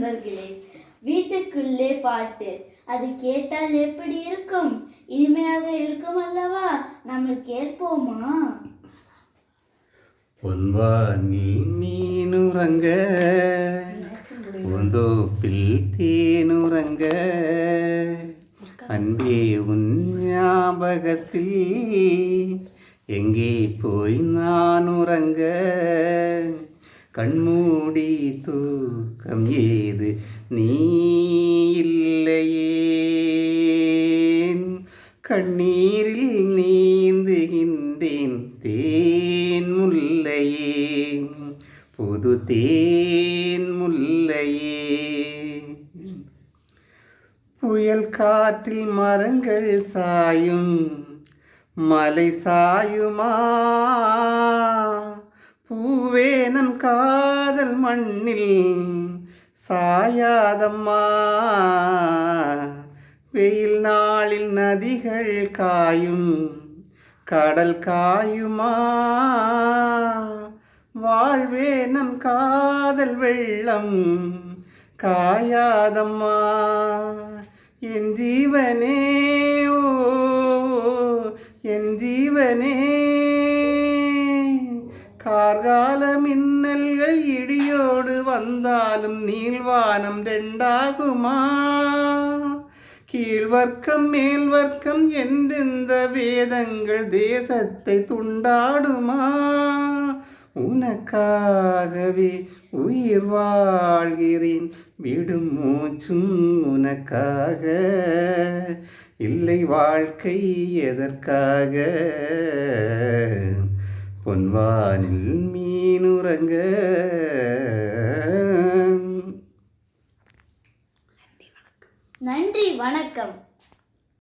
நண்பர்களே, வீட்டுக்குள்ளே பாட்டு அது கேட்டால் எப்படி இருக்கும்? இனிமையாக இருக்கும் அல்லவா? நம்ம கேட்போமா? பொன்வானி மீனுறங்க, பூந்தோப்பில் தேனுறங்க, அன்பே உன் ஞாபகத்தில் எங்கே போய் நான் உறங்க? கண்மூடி தூக்கம் ஏது நீ இல்லையே, கண்ணீரில் நீந்துகின்றேன் தேன் முல்லையே, புது தேன் முல்லையே. புயல் காற்றில் மரங்கள் சாயும், மலை சாயுமா? பூவே நம் காதல் மண்ணில் சாயாதம்மா. வெயில் நாளில் நதிகள் காயும், கடல் காயுமா? வாழ்வே நம் காதல் வெள்ளம் காயாதம்மா. என் ஜீவனே, ஓ என் ஜீவனே, கார்கால மின்னல்கள் இடியோடு வந்தாலும் நீள்வானம் ரெண்டாகுமா? கீழ்வர்க்கம் மேல்வர்க்கம் என்றெந்த வேதங்கள் தேசத்தை துண்டாடுமா? உனக்காகவே உயிர் வாழ்கிறேன், விடும் மூச்சும் உனக்காக, இல்லை வாழ்க்கை எதற்காக? பொன்வானில் மீனுறங்க. நன்றி, வணக்கம்.